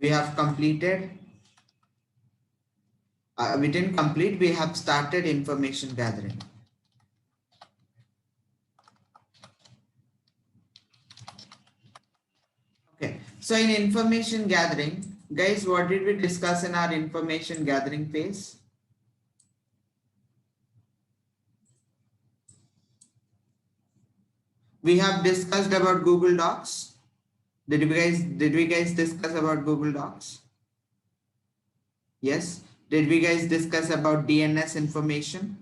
We have completed, we didn't complete, we have started information gathering. Okay, so in information gathering, guys, what did we discuss in our information gathering phase? We have discussed about Google Docs. Did we guys discuss about Google Docs? Yes. Did we guys discuss about DNS information?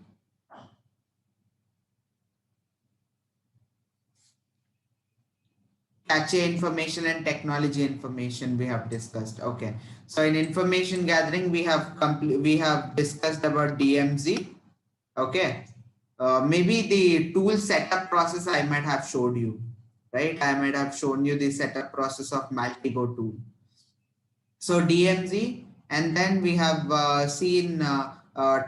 Cache information and technology information we have discussed. Okay. So in information gathering, we have discussed about DMZ. Okay. Maybe the tool setup process I might have showed you, right? I might have shown you the setup process of Maltigo tool. So DMZ, and then we have seen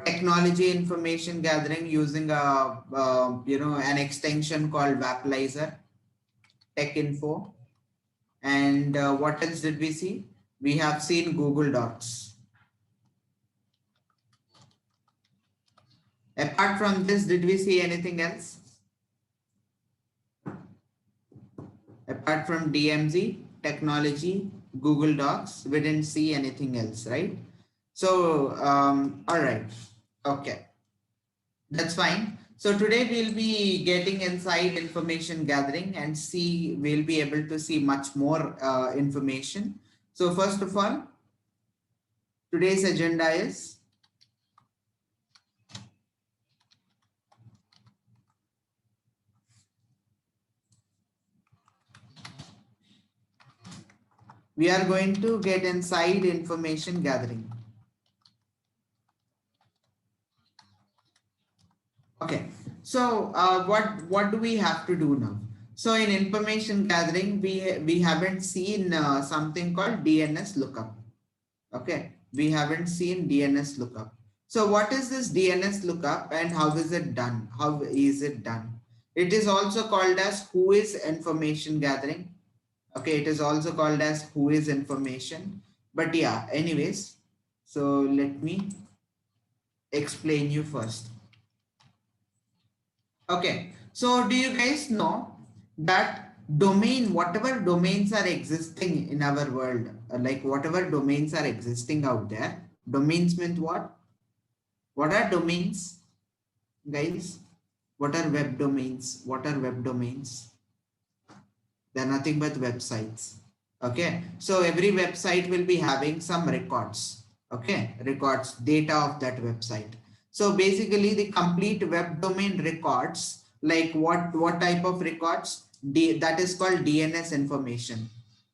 technology information gathering using an extension called Vapalizer, Tech Info, and what else did we see? We have seen Google Docs. Apart from this, did we see anything else? Apart from DMZ, technology, Google Docs, we didn't see anything else, right? So, all right, okay, that's fine. So today we'll be getting inside information gathering and we'll be able to see much more information. So first of all, today's agenda is we are going to get inside information gathering. Okay, so what do we have to do now? So in information gathering, we haven't seen something called DNS lookup. Okay, we haven't seen DNS lookup. So what is this DNS lookup and how is it done? How is it done? It is also called as who is information gathering. Okay, it is also called as who is information. But yeah, anyways, so let me explain you first. Okay, so do you guys know that whatever domains are existing in our world, like whatever domains are existing out there, domains means what? What are domains, guys? What are web domains? What are web domains? They're nothing but websites. Okay, so every website will be having some records. Okay, records, data of that website. So basically the complete web domain records, like what type of records? That is called DNS information.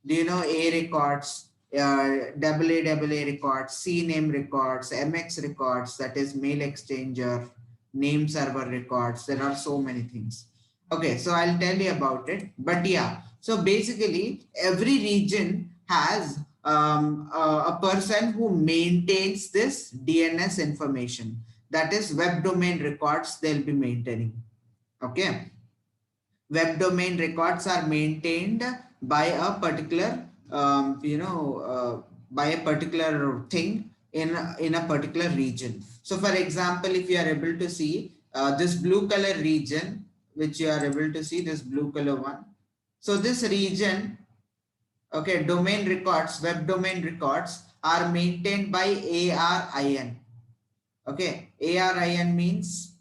Do you know A records, AA records, CNAME records, MX records, that is mail exchanger, name server records. There are so many things. Okay, so I'll tell you about it. But yeah, so basically every region has a person who maintains this DNS information. That is web domain records they'll be maintaining. Okay. Web domain records are maintained by a particular, by a particular thing in a particular region. So for example, if you are able to see this blue color region, which you are able to see, this blue color one. So this region, okay, domain records, web domain records are maintained by ARIN. Okay, ARIN means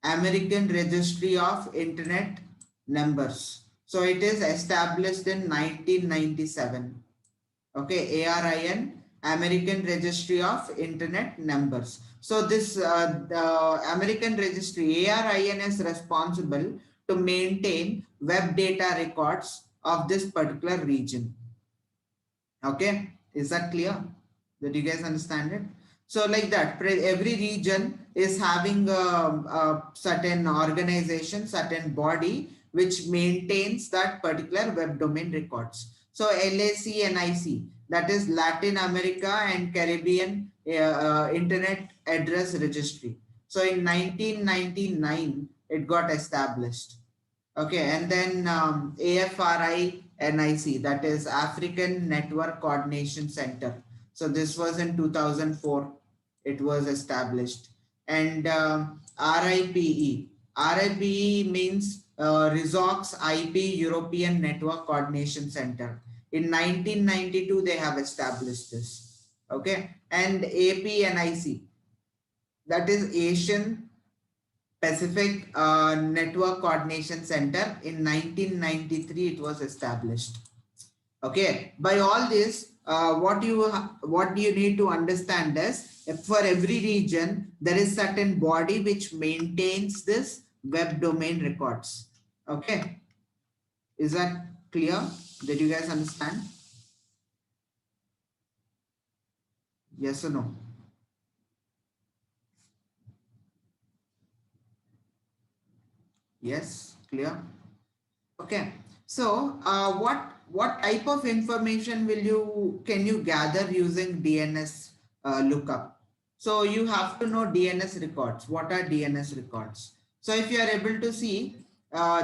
American Registry of Internet Numbers. So it is established in 1997. Okay, ARIN, American Registry of Internet Numbers. So this the American Registry, ARIN, is responsible to maintain web data records of this particular region. Okay, is that clear? Did you guys understand it? So like that, every region is having a certain organization, certain body which maintains that particular web domain records. So LACNIC, that is Latin America and Caribbean Internet Address Registry. So in 1999, it got established. Okay, and then AFRI, NIC, that is African Network Coordination Center. So this was in 2004. It was established. And RIPE. RIPE means Resox IP European Network Coordination Center. In 1992, they have established this. Okay. And APNIC, that is Asian Pacific Network Coordination Center. In 1993, it was established. Okay, by all this, what you need to understand is, if for every region there is certain body which maintains this web domain records. Okay, is that clear? Did you guys understand? Yes or no? Yes, clear. Okay, so what type of information can you gather using DNS lookup? So you have to know DNS records. What are DNS records? So if you are able to see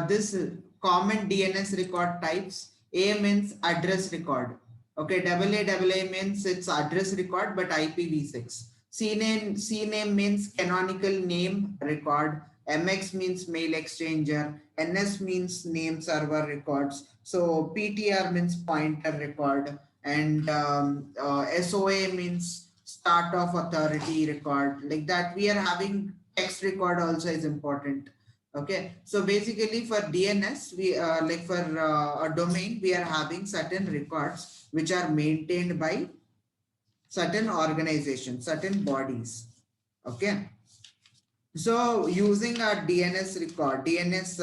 this common DNS record types, A means address record. Okay, AA means it's address record but IPv6. C name means canonical name record. MX means mail exchanger. NS means name server records. So PTR means pointer record. And SOA means start of authority record. Like that, we are having text record also is important. Okay, so basically for DNS, we like for a domain, we are having certain records which are maintained by certain organizations, certain bodies. Okay, so using a DNS record, DNS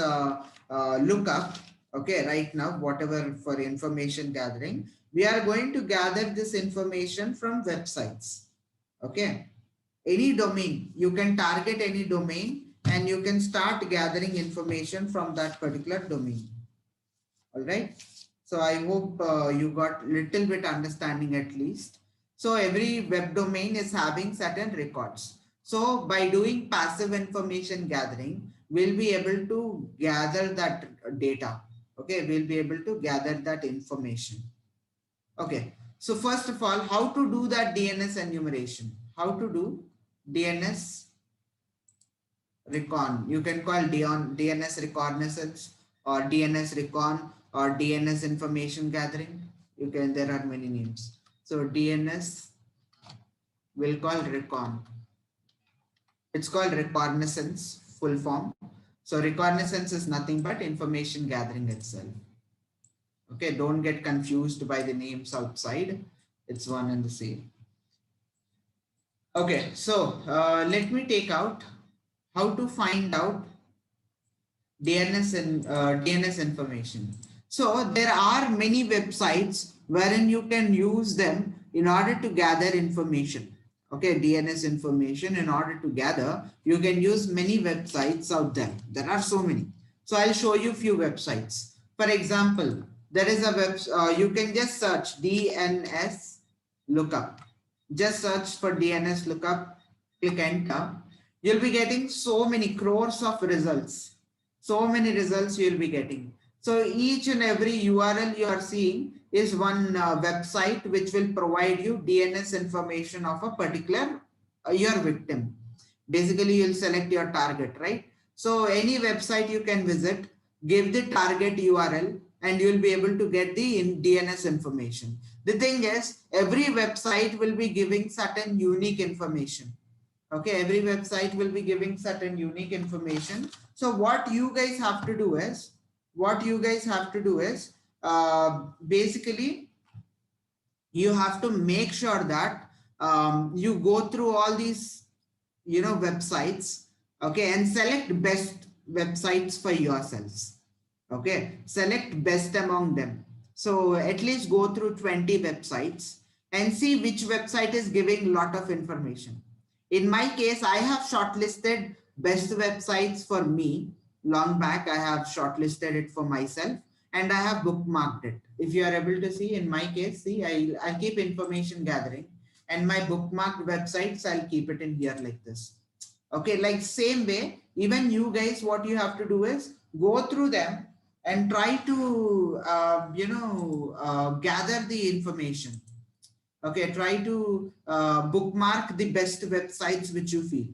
lookup, okay, right now, whatever for information gathering, we are going to gather this information from websites. Okay, any domain, you can target any domain and you can start gathering information from that particular domain. All right. So I hope you got little bit understanding at least. So every web domain is having certain records. So by doing passive information gathering, we'll be able to gather that data. Okay, we'll be able to gather that information. Okay, so first of all, how to do that DNS enumeration? How to do DNS recon? You can call DNS reconnaissance or DNS recon or DNS information gathering. You can, there are many names. So DNS will call recon. It's called reconnaissance, full form. So reconnaissance is nothing but information gathering itself. Okay, don't get confused by the names outside. It's one and the same. Okay, so let me take out how to find out DNS and DNS information. So there are many websites wherein you can use them in order to gather information. Okay, DNS information in order to gather, you can use many websites out there. There are so many. So I'll show you few websites. For example, there is a you can just search DNS lookup. Just search for DNS lookup, click enter. You'll be getting so many crores of results. So many results you'll be getting. So each and every URL you are seeing is one website which will provide you DNS information of a particular your victim. Basically, you'll select your target, right? So any website you can visit, give the target URL and you'll be able to get the DNS information. The thing is, every website will be giving certain unique information. Okay, every website will be giving certain unique information. So what you guys have to do is, basically, you have to make sure that you go through all these, websites, okay, and select best websites for yourselves. Okay, select best among them. So at least go through 20 websites and see which website is giving lot of information. In my case, I have shortlisted best websites for me. Long back, I have shortlisted it for myself and I have bookmarked it. If you are able to see, in my case, see, I keep information gathering and my bookmarked websites, I'll keep it in here like this. Okay, like same way, even you guys, what you have to do is go through them and try to gather the information. Okay, try to bookmark the best websites which you feel.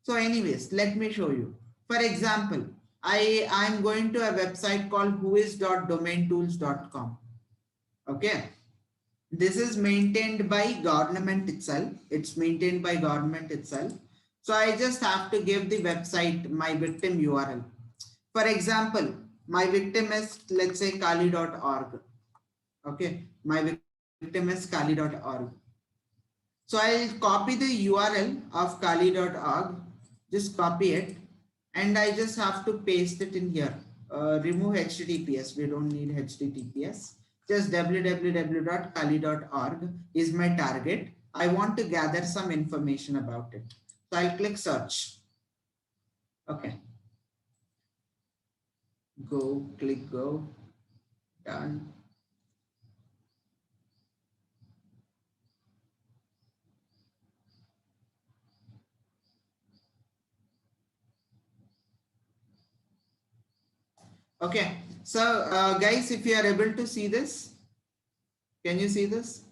So anyways, let me show you. For example, I'm going to a website called whois.domaintools.com. Okay, this is maintained by government itself. It's maintained by government itself. So I just have to give the website my victim URL. For example, my victim is, let's say, kali.org. Okay, my victim is kali.org. So I'll copy the URL of kali.org, just copy it, and I just have to paste it in here. Remove HTTPS, we don't need HTTPS. Just www.kali.org is my target. I want to gather some information about it. So I'll click search. Okay. Go, click go, done. Okay, so guys, if you are able to see this, can you see this?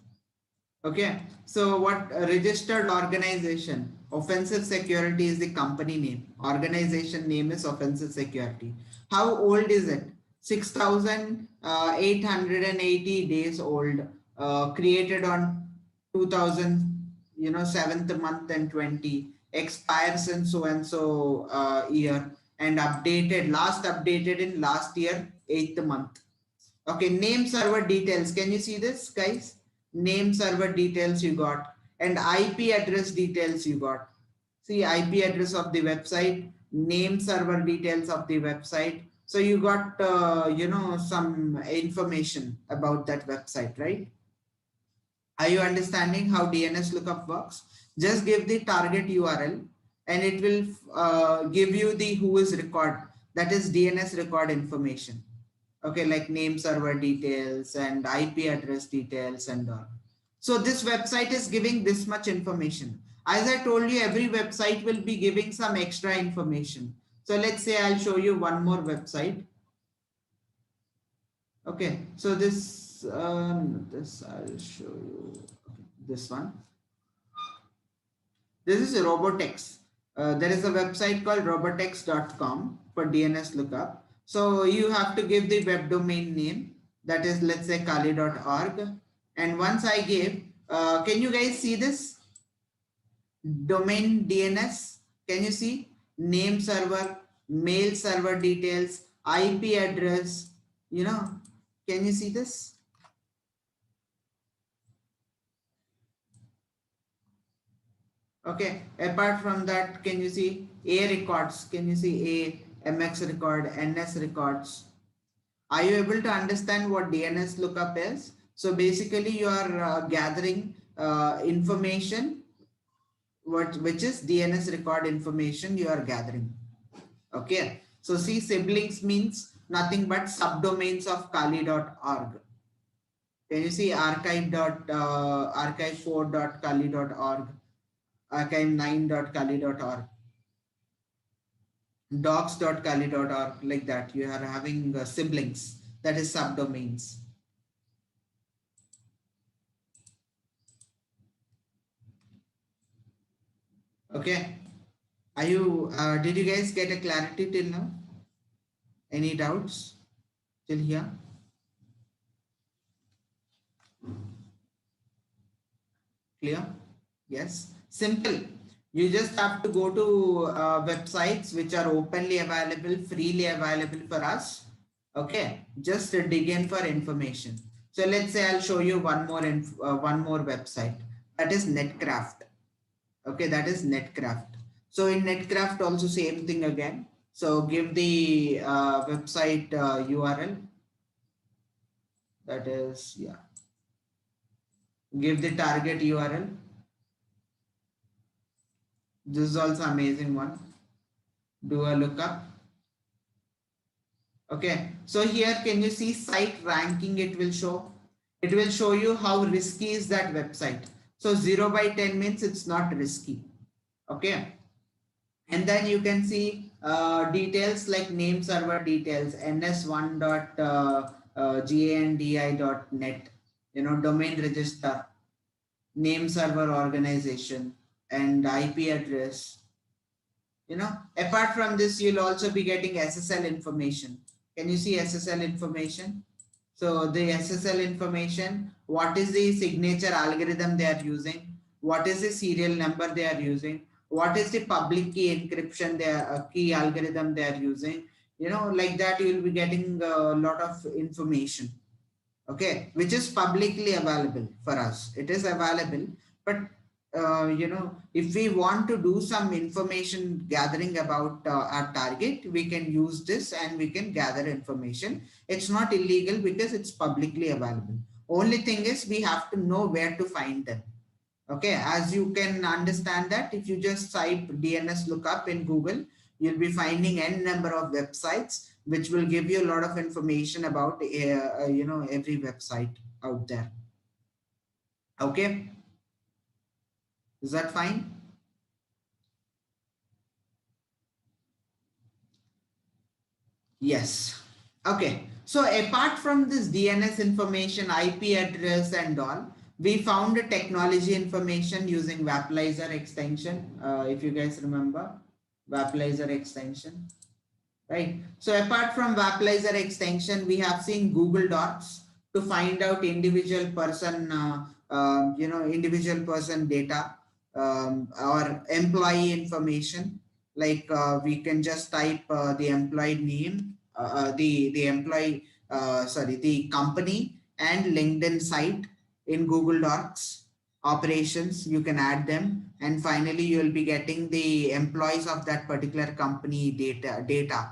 Okay, so what registered organization, offensive security is the company name. Organization name is offensive security. How old is it? 6,880 days old. Created on 2000, 7th month and 20. Expires in so and so year, and updated, last updated in last year 8th month. Okay, name server details. Can you see this, guys? Name server details you got, and IP address details you got. See, IP address of the website, name server details of the website. So you got, some information about that website, right? Are you understanding how DNS lookup works? Just give the target URL and it will give you the whois record, that is DNS record information. Okay, like name server details and IP address details and all. So this website is giving this much information. As I told you, every website will be giving some extra information. So let's say I'll show you one more website. Okay, so this I'll show you. Okay, this one. This is Robotex. There is a website called robotex.com for DNS lookup. So you have to give the web domain name, that is, let's say, kali.org. And once I give, can you guys see this? Domain DNS. Can you see? Name server, mail server details, IP address, can you see this? Okay, apart from that, can you see A records? Can you see A, MX record, NS records? Are you able to understand what DNS lookup is? So basically you are gathering information, which is DNS record information you are gathering. Okay, so see, siblings means nothing but subdomains of kali.org. Can you see archive4.kali.org, archive9.kali.org, docs.kali.org, like that? You are having siblings, that is subdomains. Okay, are you did you guys get a clarity till now? Any doubts till here? Clear? Yes, simple. You just have to go to websites which are openly available, freely available for us. Okay, just dig in for information. So let's say I'll show you one more website, that is Netcraft. Okay, that is Netcraft. So in Netcraft also same thing again. So give the website URL. That is, yeah. Give the target URL. This is also amazing one. Do a lookup. Okay, so here can you see site ranking? It will show. It will show you how risky is that website. So 0 by 10 means it's not risky. Okay, and then you can see details like name server details, ns1.gandi.net, domain register, name server organization, and IP address. Apart from this, you'll also be getting SSL information. Can you see SSL information? So the SSL information, what is the signature algorithm they are using? What is the serial number they are using? What is the public key encryption, their key algorithm they are using? Like that, you will be getting a lot of information. Okay, which is publicly available for us. It is available, but if we want to do some information gathering about our target, we can use this and we can gather information. It's not illegal because it's publicly available. Only thing is we have to know where to find them. Okay, as you can understand that if you just type DNS lookup in Google, you'll be finding n number of websites which will give you a lot of information about every website out there. Okay, is that fine? Yes. Okay. So apart from this DNS information, IP address and all, we found a technology information using Vapalizer extension. If you guys remember, Vapalizer extension, right? So apart from Vapalizer extension, we have seen Google Docs to find out individual person data, or employee information. Like we can just type the employee name, the employee, sorry, the company and LinkedIn site in Google Docs. Operations, you can add them, and finally you will be getting the employees of that particular company data.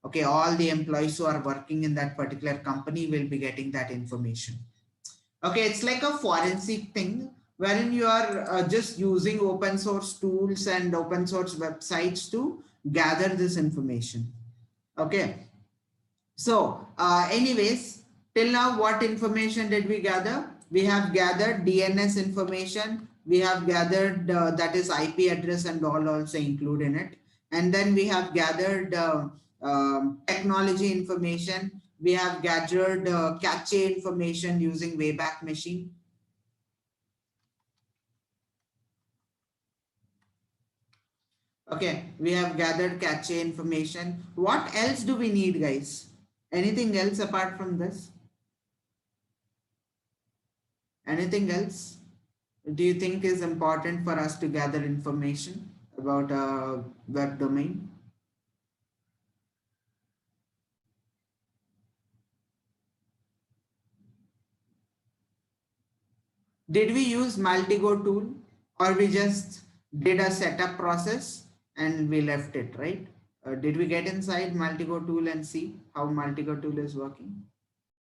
Okay, all the employees who are working in that particular company will be getting that information. Okay, it's like a forensic thing wherein you are just using open source tools and open source websites to gather this information. Okay, so anyways, till now what information did we gather? We have gathered DNS information. We have gathered that is IP address and all also include in it. And then we have gathered technology information. We have gathered cache information using Wayback Machine. Okay, we have gathered cache information. What else do we need, guys? Anything else apart from this? Anything else do you think is important for us to gather information about a web domain? Did we use Multigo tool, or we just did a setup process and we left it, right? Did we get inside Multigo tool and see how Multigo tool is working?